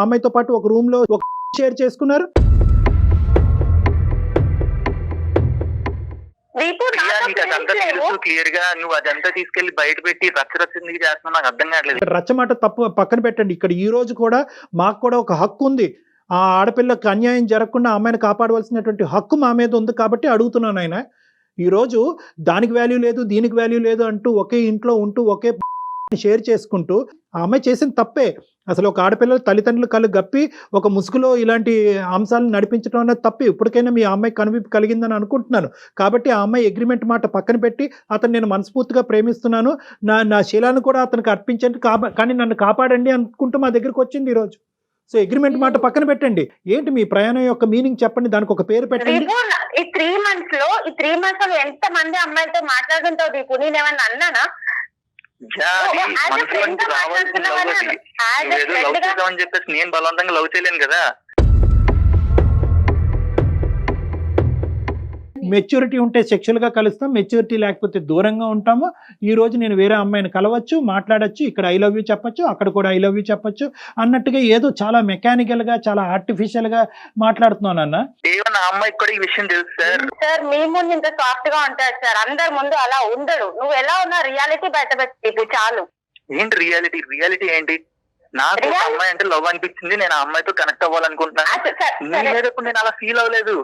అమ్మాయితో పాటు ఒక రూమ్ లో ఒక షేర్ చేసుకున్నారు? క్లియర్ గా నువ్వు అదంతా తీసుకెళ్లి బయట పెట్టి రచ్చ చేస్తున్నావు, నాకు అర్థం కావట్లేదు. రచ్చమాట తప్పు పక్కన పెట్టండి. ఇక్కడ ఈ రోజు కూడా మాకు కూడా ఒక హక్కు ఉంది. ఆ ఆడపిల్లకి అన్యాయం జరగకుండా అమ్మాయిని కాపాడవలసినటువంటి హక్కు మా మీద ఉంది కాబట్టి అడుగుతున్నాను. ఆయన ఈరోజు దానికి వాల్యూ లేదు, దీనికి వాల్యూ లేదు అంటూ ఒకే ఇంట్లో ఉంటూ ఒకే షేర్ చేసుకుంటూ ఆ అమ్మాయి చేసిన తప్పే. అసలు ఒక ఆడపిల్లలు తల్లిదండ్రులు కళ్ళు గప్పి ఒక ముసుగులో ఇలాంటి అంశాలను నడిపించడం అనేది తప్పే. ఇప్పటికైనా మీ అమ్మాయి కనువిప్పు కలిగిందని అనుకుంటున్నాను. కాబట్టి ఆ అమ్మాయి అగ్రిమెంట్ మాట పక్కన పెట్టి, అతను నేను మనస్ఫూర్తిగా ప్రేమిస్తున్నాను, నా శీలాన్ని కూడా అతనికి అర్పించండి, కానీ నన్ను కాపాడండి అనుకుంటూ మా దగ్గరికి వచ్చింది ఈరోజు. సో అగ్రిమెంట్ మాట పక్కన పెట్టండి. ఏంటి మీ ప్రయాణం యొక్క మీనింగ్ చెప్పండి, దానికి ఒక పేరు పెట్టండి. ఈ 3 months లో ఎంత మంది అమ్మాయిలతో మాట్లాడుతుంటావు దీపు? నేనేమన్నా అన్నానా? చెప్పేసి నేను బలవంతంగా లవ్ చేయలేను కదా. మెచ్యూరిటీ ఉంటే సెక్షువల్గా కలుస్తాం, మెచ్యూరిటీ లేకపోతే దూరంగా ఉంటాము. ఈ రోజు నేను వేరే అమ్మాయిని కలవచ్చు, మాట్లాడచ్చు, ఇక్కడ ఐ లవ్ యూ చెప్పచ్చు, అక్కడ కూడా ఐ లవ్ యూ చెప్పచ్చు అన్నట్టుగా ఏదో చాలా మెకానికల్ గా, చాలా ఆర్టిఫిషియల్ గా మాట్లాడుతున్నాను అన్న. అమ్మాయికి కూడా ఈ విషయం తెలుసు సార్. సార్ మీ ముందు ఇంత సాఫ్ట్ గా ఉంటాడు సార్, అందరి ముందు అలా ఉండడు. నువ్వు ఎలా ఉన్నా రియాలిటీ బయట పెట్టి చాలు. ఏంటి రియాలిటీ? రియాలిటీ ఏంటి? నాకు అమ్మాయి అంటే లవ్ అనిపించింది, నేను ఆ అమ్మాయితో కనెక్ట్ అవ్వాలనుకుంటున్నాను. నేను అలా ఫీల్ అవ్వలేదు.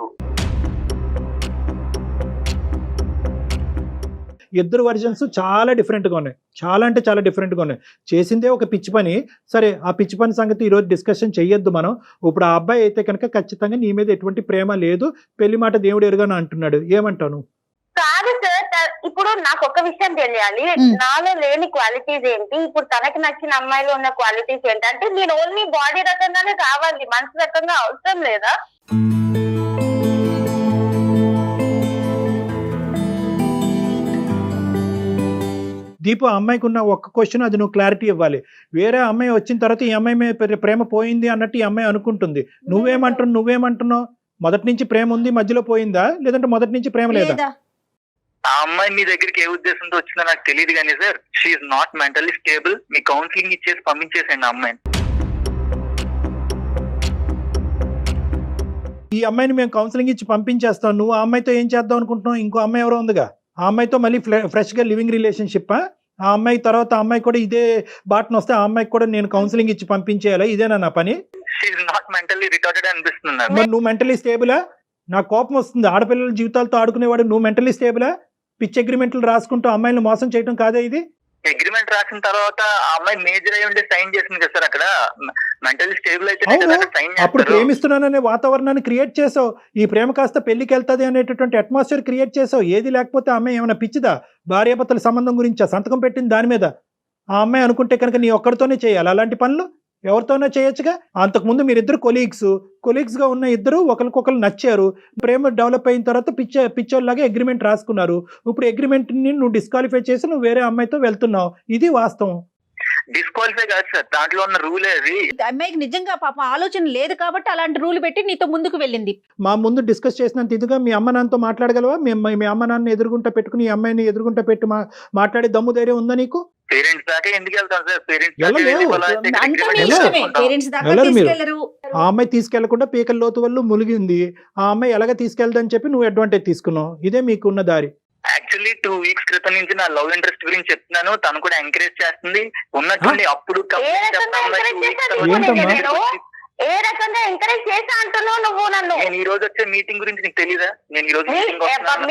ఇద్దరు వర్జన్స్ చాలా డిఫరెంట్గా ఉన్నాయి, చాలా అంటే చాలా డిఫరెంట్గా ఉన్నాయి. చేసిందే ఒక పిచ్చి పని. సరే, ఆ పిచ్చి పని సంగతి ఈరోజు డిస్కషన్ చెయ్యొద్దు మనం. ఇప్పుడు ఆ అబ్బాయి అయితే కనుక ఖచ్చితంగా నీ మీద ఎటువంటి ప్రేమ లేదు, పెళ్లి మాట దేవుడు ఎరుగాను అంటున్నాడు. ఏమంటాను? కాదు సార్, ఇప్పుడు నాకు ఒక విషయం తెలియాలి, నాలో లేని క్వాలిటీస్ ఏంటి, ఇప్పుడు తనకి నచ్చిన అమ్మాయిలో ఉన్న క్వాలిటీస్ ఏంటి? అంటే నేను ఓన్లీ బాడీ రకంగానే కావాలి, మనసు రకంగా అవసరం లేదా? దీపు, అమ్మాయికి ఉన్న ఒక్క క్వశ్చన్, అది నువ్వు క్లారిటీ ఇవ్వాలి. వేరే అమ్మాయి వచ్చిన తర్వాత ఈ అమ్మాయి మీద ప్రేమ పోయింది అన్నట్టు ఈ అమ్మాయి అనుకుంటుంది. నువ్వేమంటున్నావు? మొదటి నుంచి ప్రేమ ఉంది, మధ్యలో పోయిందా, లేదంటే మొదటి నుంచి ప్రేమ లేదా? ఆ అమ్మాయి మీ దగ్గరికి ఏ ఉద్దేశంతో వచ్చిందో నాకు తెలియదు కానీ sir, she's not mentally stable. మీ కౌన్సిలింగ్ ఇచ్చేసి పంపించేసేయండి ఆ అమ్మాయిని. ఈ అమ్మాయిని మేము కౌన్సిలింగ్ ఇచ్చి పంపించేస్తాం. నువ్వు ఆ అమ్మాయితో ఏం చేద్దాం అనుకుంటున్నావు? ఇంకో అమ్మాయి ఎవరో ఉందిగా, ఆ అమ్మాయితో మళ్ళీ ఫ్రెష్గా లివింగ్ రిలేషన్షిప్. ఆ అమ్మాయి తర్వాత ఆ అమ్మాయి కూడా ఇదే బాటను వస్తే ఆ అమ్మాయికి కూడా నేను కౌన్సిలింగ్ ఇచ్చి పంపించేయాలా? ఇదేనా నా పని? నువ్వు మెంటలీ స్టేబులా? నా కోపం వస్తుంది. ఆడపిల్లల జీవితాలతో ఆడుకునేవాడు నువ్వు మెంటలీ స్టేబులా? పిచ్ అగ్రిమెంట్లు రాసుకుంటూ అమ్మాయిని మోసం చేయడం కాదే ఇది? అగ్రిమెంట్ రాసిన తర్వాత ఆ అమ్మాయి మేజర్ అయి ఉంటే సైన్ చేసింది కదా సార్. అక్కడ మెంటల్లీ స్టేబుల్ అయితే అప్పుడు ప్రేమిస్తున్నాననే వాతావరణాన్ని క్రియేట్ చేసావు. ఈ ప్రేమ కాస్త పెళ్లికి వెళ్తుంది అనేటటువంటి అట్మాస్ఫియర్ క్రియేట్ చేసావు. ఏది లేకపోతే ఆ అమ్మాయి ఏమైనా పిచ్చిదా? భార్యాభర్తల సంబంధం గురించి సంతకం పెట్టింది దాని మీద. ఆ అమ్మాయి అనుకుంటే కనుక నీ ఒక్కడితోనే చేయాలి అలాంటి పనులు? ఎవరితోనో చేయొచ్చుగా. అంతకుముందు మీరిద్దరు కొలీగ్స్గా ఉన్న ఇద్దరు ఒకరికొకరు నచ్చారు, ప్రేమ డెవలప్ అయిన తర్వాత పిచ్చోళ్ళలాగా అగ్రిమెంట్ రాసుకున్నారు. ఇప్పుడు అగ్రిమెంట్ని నువ్వు డిస్క్వాలిఫై చేసి నువ్వు వేరే అమ్మాయితో వెళ్తున్నావు. ఇది వాస్తవం. డిస్క్వాలిఫై కాదు సార్, దాంట్లో ఉన్న రూలే అది. అమ్మాయికి నిజంగా పాపం ఆలోచన లేదు కాబట్టి అలాంటి రూల్ పెట్టి నీతో ముందుకు వెళ్ళింది. మా ముందు డిస్కస్ చేసినంత ఇదిగా మీ అమ్మ నాన్నతో మాట్లాడగలవా? మీ అమ్మ నాన్న ఎదురుగుంటా పెట్టుకుని ఈ అమ్మాయిని ఎదురుగుంటా పెట్టి మాట్లాడే దమ్ము ధైర్యం ఉందా నీకు? పేరెంట్స్ దాకా ఎందుకు వెళ్తాం సార్? ఆ అమ్మాయి తీసుకెళ్లకుండా పీకల లోతు వల్ల ములిగింది. ఆ అమ్మాయి ఎలాగ తీసుకెళ్దని చెప్పి నువ్వు అడ్వాంటేజ్ తీసుకున్నావు. ఇదే మీకున్న దారి. యాక్చువల్లీ 2 weeks క్రితం నుంచి నా లవ్ ఇంట్రెస్ట్ గురించి చెప్తున్నాను, తను కూడా ఎంకరేజ్ చేస్తుంది. ఉన్నట్టుండి అప్పుడు ఏ రకంగా ఎంకరేజ్ చేసా అంటున్నావు నువ్వు నన్ను? నేను ఈ రోజు వచ్చే మీటింగ్ గురించి నీకు తెలీదా? నేను ఈ రోజు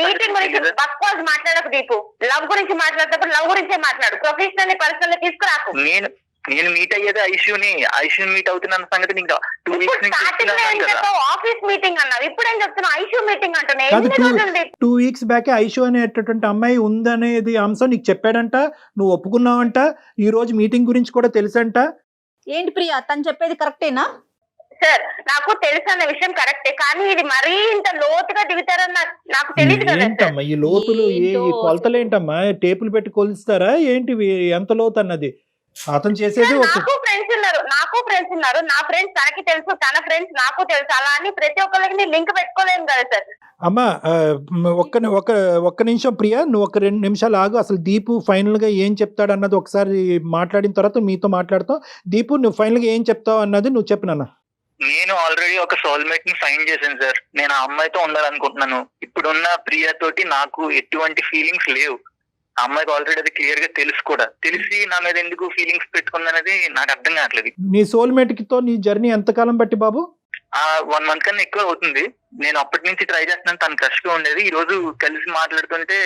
మీటింగ్ గురించి బక్వాస్ మాట్లాడకు దీపు. లవ్ గురించి మాట్లాడేటప్పుడు లవ్ గురించే మాట్లాడు, ప్రొఫెషనల్ పర్సనల్ తీసుకురాకు. నేను మీట్ అయ్యేది ఐషుని మీట్ అవుతున్న సంగతి నీకు 2 weeks నుంచి ఆఫీస్ మీటింగ్ అన్నావు, ఇప్పుడు ఏం చెప్తున్నావు ఐషు మీటింగ్ అంటున్నా? 2 weeks బ్యాక్ ఐషు అనేటటువంటి అమ్మాయి ఉందనేది అంశం నీకు చెప్పాడంట, నువ్వు ఒప్పుకున్నావంట, ఈ రోజు మీటింగ్ గురించి కూడా తెలుసంట. ఏంటి ప్రియా, తను చెప్పేది కరెక్టేనా? సార్ నాకు తెలుసు అన్న విషయం కరెక్టే, కానీ ఇది మరీ ఇంత లోతుగా దిగుతారని నాకు తెలియదు కదా. ఏంటమ్మా ఈ లోతులు, ఈ కొలతలు ఏంటమ్మా? టేపులు పెట్టి కొలుస్తారా ఏంటి? ఎంత లోతు అన్నది అతను చేసేది. నాకు ఫ్రెండ్స్ ఉన్నారు, నా ఫ్రెండ్స్ తనకి తెలుసు, తన ఫ్రెండ్స్ నాకు తెలుసు, అలా అని ప్రతి ఒక్కరికి లింక్ పెట్టుకోలేము కదా సార్. అమ్మా ఒక్క నిమిషం ప్రియా, నువ్వు ఒక 2 నిమిషాలు ఆగు. అసలు దీపు ఫైనల్ గా ఏం చెప్తాడు అన్నది ఒకసారి మాట్లాడిన తర్వాత మీతో మాట్లాడతాం. దీపు నువ్వు ఫైనల్ గా ఏం చెప్తావు అన్నది నువ్వు చెప్పు నాన్న. నేను ఆల్రెడీ ఒక సోల్మేట్ ని ఫైండ్ చేశాను సార్. నేను ఆ అమ్మాయితో ఉండాలనుకుంటున్నాను. ఇప్పుడున్న ప్రియా తోటి నాకు ఎటువంటి ఫీలింగ్స్ లేవు. ఆ అమ్మాయికి ఆల్రెడీ అది క్లియర్ గా తెలుసు కూడా. తెలిసి నా మీద ఎందుకు ఫీలింగ్స్ పెట్టుకుందనేది నాకు అర్థం కావట్లేదు. నీ సోల్మేట్ తో నీ జర్నీ ఎంతకాలం బట్టి బాబు? 1 month కన్నా ఎక్కువ అవుతుంది. నేను అప్పటి నుంచి ట్రై చేస్తున్నాను, తను క్రష్ గా ఉండేది. ఈ రోజు కలిసి మాట్లాడుతుంటే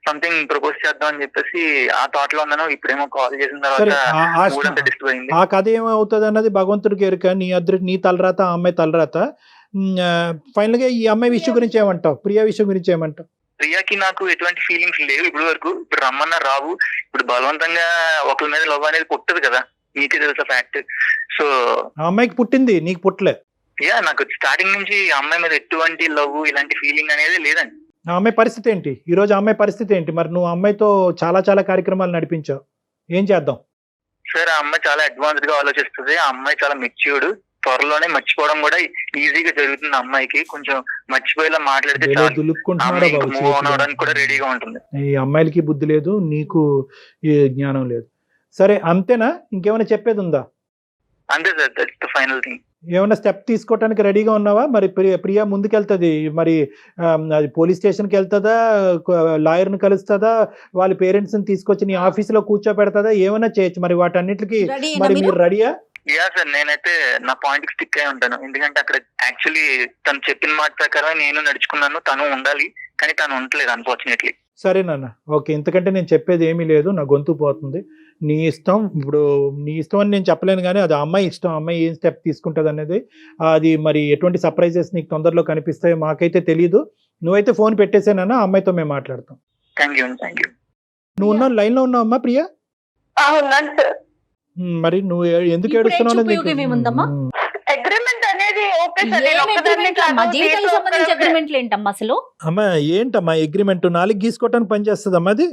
సంథింగ్ ప్రపోజ్ చేద్దాం అని చెప్పేసి ఆ థాట్ లో ఉన్నాను. ఇప్పుడేమో కాల్ చేసిన తర్వాత డిస్టర్బ్ అయింది. ఆ కథ ఏమవుతుంది అన్నది భగవంతుడికి ఎరుక. నీ తలరాత, ఆ అమ్మాయి తలరాత. ఫైనల్ గా ఈ అమ్మాయి విషయం గురించి ఏమంటావు? ప్రియా విషయం గురించి ఏమంటావు? ప్రియాకి నాకు ఎటువంటి ఫీలింగ్స్ లేవు ఇప్పుడు వరకు. ఇప్పుడు రమ్మన్నా రావు. ఇప్పుడు బలవంతంగా ఒకరి మీద లవ్ అనేది పుట్టదు కదా, నీకే తెలుసా ఫ్యాక్ట్. సో ఆ అమ్మాయికి పుట్టింది, నీకు పుట్టలే. నాకు స్టార్టింగ్ నుంచి ఆ అమ్మాయి మీద ఎటువంటి లవ్ ఇలాంటి ఫీలింగ్ అనేది లేదండి. ఆ అమ్మాయి పరిస్థితి ఏంటి ఈ రోజు? ఆ అమ్మాయి పరిస్థితి ఏంటి మరి? నువ్వు అమ్మాయితో చాలా కార్యక్రమాలు నడిపించావు, ఏం చేద్దాం సార్? ఆ అమ్మాయి చాలా అడ్వాన్స్డ్ గా ఆలోచిస్తుంది. ఆ అమ్మాయి చాలా మెచ్యూర్డ్. త్వరలోనే మర్చిపోవడం కూడా ఈజీగా జరుగుతుంది. అమ్మాయికి కొంచెం మర్చిపోయేలా మాట్లాడితే మూవ్ ఆన్ అవడానికి కూడా రెడీగా ఉంటుంది. ఈ అమ్మాయిలకి బుద్ధి లేదు, నీకు జ్ఞానం లేదు. సరే అంతేనా? ఇంకేమైనా చెప్పేది ఉందా? అంతే sir, that's the final thing. ఏమైనా స్టెప్ తీసుకోవడానికి రెడీగా ఉన్నావా? మరి ప్రియా ముందుకెళ్తుంది మరి, అది పోలీస్ స్టేషన్కి వెళ్తుందా, లాయర్ని కలుస్తుందా, వాళ్ళ పేరెంట్స్ ని తీసుకొచ్చి నీ ఆఫీసులో కూర్చోబెడతా, ఏమైనా చేయొచ్చు. మరి వాటన్నిటికీ మరి మీరు రెడీయా? యా సార్, నేనైతే నా పాయింట్ కి స్టిక్ అయి ఉంటాను. ఎందుకంటే అక్కడ యాక్చువల్లీ తను చెప్పిన మాట ప్రకారం నేను నడుచుకున్నాను. తను ఉండాలి, కానీ తను ఉండలేదు అన్ఫార్చునేట్లీ. సరేనన్న, ఓకే. ఇంతకంటే నేను చెప్పేది ఏమీ లేదు, నా గొంతు పోతుంది. నీ ఇష్టం. ఇప్పుడు నీ ఇష్టం అని నేను చెప్పలేను, కానీ అది అమ్మాయి ఇష్టం. అమ్మాయి ఏం స్టెప్ తీసుకుంటుంది అనేది, అది మరి ఎటువంటి సర్ప్రైజెస్ నీకు తొందరలో కనిపిస్తాయో మాకైతే తెలియదు. నువ్వైతే ఫోన్ పెట్టేసానన్నా, అమ్మాయితో మేము మాట్లాడతాం. Thank you. నువ్వు ఉన్న లైన్ లో ఉన్నావు అమ్మా ప్రియా? మరి నువ్వు ఎందుకు ఏడుస్తున్నావు? అగ్రిమెంట్ అనేది ఏంటమ్మా అసలు? అమ్మా ఏంటమ్మా అగ్రిమెంట్? 4 గీసుకోవటానికి పని చేస్తుందమ్మా అది?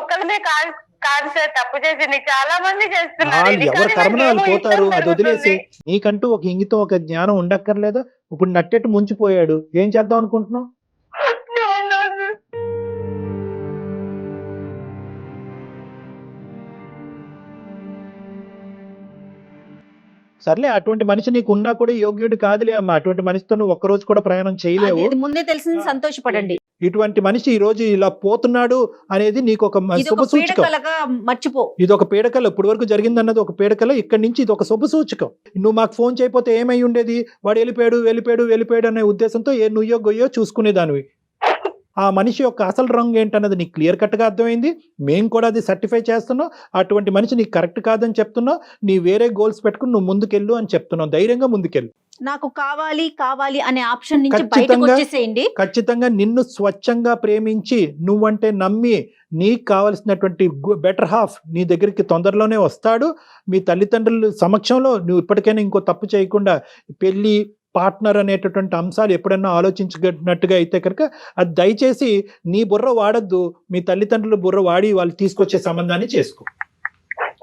ఒక్కరినే కాదు సార్ తప్పు చేసింది, చాలా మంది చేస్తున్నారు. ఎవరు కర్మనాలు పోతారు, అది వదిలేసి నీకంటూ ఒక ఇంగితం, ఒక జ్ఞానం ఉండక్కర్లేదా? ఇప్పుడు నట్టెట్టు ముంచిపోయాడు, ఏం చేద్దాం అనుకుంటున్నావు? సర్లే, అటువంటి మనిషి నీకు ఉన్నా కూడా యోగ్యుడు కాదులే అమ్మా. అటువంటి మనిషితో నువ్వు ఒక్కరోజు కూడా ప్రయాణం చేయలేవు. ముందే తెలిసింది, సంతోషపడండి. ఇటువంటి మనిషి ఈ రోజు ఇలా పోతున్నాడు అనేది నీకు ఒక శుభ సూచకం. మర్చిపో, ఇది ఒక పీడకల. ఇప్పటి వరకు జరిగిందన్నది ఒక పీడకల. ఇక్కడి నుంచి ఇది ఒక శుభ సూచకం. నువ్వు మాకు ఫోన్ చేయకపోతే ఏమై ఉండేది? వాడు వెళ్ళిపోయాడు అనే ఉద్దేశంతో నుయ్యో గొయ్యో చూసుకునేదానివి. ఆ మనిషి యొక్క అసలు రంగు ఏంటన్నది నీకు క్లియర్ కట్ గా అర్థమైంది. మేము కూడా అది సర్టిఫై చేస్తున్నాం. అటువంటి మనిషి నీకు కరెక్ట్ కాదని చెప్తున్నావు. నీ వేరే గోల్స్ పెట్టుకుని నువ్వు ముందుకెళ్ళు అని చెప్తున్నావు. ధైర్యంగా ముందుకెళ్ళు. నాకు కావాలి అనే ఆప్షన్ నుంచి బయటకు వచ్చేసేయండి. ఖచ్చితంగా నిన్ను స్వచ్ఛంగా ప్రేమించి, నువ్వంటే నమ్మి, నీకు కావలసినటువంటి బెటర్ హాఫ్ నీ దగ్గరికి తొందరలోనే వస్తాడు. మీ తల్లిదండ్రుల సమక్షంలో నువ్వు ఇప్పటికైనా ఇంకో తప్పు చేయకుండా, పెళ్లి, పార్ట్నర్ అనేటటువంటి అంశాలు ఎప్పుడన్నా ఆలోచించినట్టుగా అయితే కనుక అది దయచేసి నీ బుర్ర వాడద్దు. మీ తల్లిదండ్రుల బుర్ర వాడి వాళ్ళు తీసుకొచ్చే సంబంధాన్ని చేసుకో.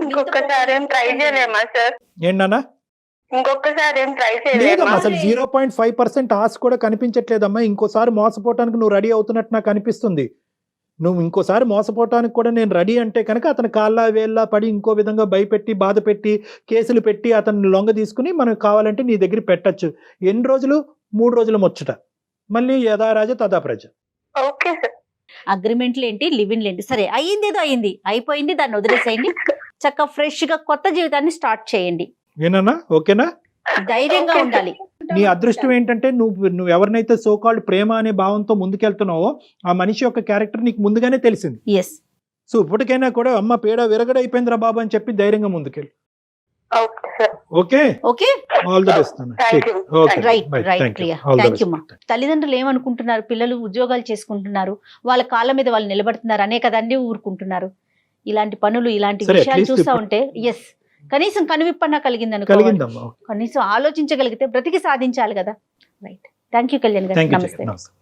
ఇంకొకసారి ట్రై చేయలేమా సార్? ఏంటన్నా? ఇంకొకసారి ట్రై చేయలేమా? లేదమ్మా, అసలు 0.5% ఆశ కూడా కనిపించట్లేదమ్మా. ఇంకోసారి మోసపోవటానికి నువ్వు రెడీ అవుతున్నట్టు నాకు అనిపిస్తుంది. నువ్వు ఇంకోసారి మోసపోవటానికి కూడా నేను రెడీ అంటే కనుక అతను కాళ్ళ వేళ్ళ పడి ఇంకో విధంగా భయపెట్టి, బాధ పెట్టి, కేసులు పెట్టి అతను లొంగ తీసుకుని మనకు కావాలంటే నీ దగ్గర పెట్టచ్చు. ఎన్ని రోజులు? 3 రోజులు ముచ్చట. మళ్ళీ యథారాజ తథా ప్రజ. Okay sir. అగ్రిమెంట్లు ఏంటి, లివిన్లు ఏంటి? సరే, అయ్యిందేదో అయింది, అయిపోయింది. దాన్ని వదిలేసేయండి. చక్కగా ఫ్రెష్ గా కొత్త జీవితాన్ని స్టార్ట్ చేయండి. ఏనన్నా? ఓకేనా? ధైర్యంగా Okay, ఉండాలి. నీ అదృష్టం ఏంటంటే నువ్వు ఎవరినైతే సోకాల్డ్ ప్రేమ అనే భావంతో ముందుకెళ్తున్నావో ఆ మనిషి యొక్క క్యారెక్టర్ నీకు ముందుగానే తెలిసింది. ఎస్. సో ఇప్పటికైనా కూడా అమ్మ పేడ విరగడైపోయిందిరా బాబు అని చెప్పి ధైర్యంగా ముందుకెళ్ళి. okay, sir. Okay, okay, all the best. Thank you. Right Priya, thank you మా. తల్లిదండ్రులు ఏమనుకుంటున్నారు, పిల్లలు ఉద్యోగాలు చేసుకుంటున్నారు, వాళ్ళ కాళ్ళ మీద వాళ్ళు నిలబడుతున్నారు అనే కదండి ఊరుకుంటున్నారు. ఇలాంటి పనులు, ఇలాంటి సరే, విషయాలు at least చూస్తా ఇప్పుడు- ఉంటే ఎస్, కనీసం కనువిప్పన్నా కలిగింది అనుకో, కలిగిందమ్మా. కనీసం ఆలోచించగలిగితే బ్రతికి సాధించాలి కదా. రైట్, థ్యాంక్ యూ కళ్యాణ్ గారు, థ్యాంక్ యూ. నమస్తే. నమస్తే.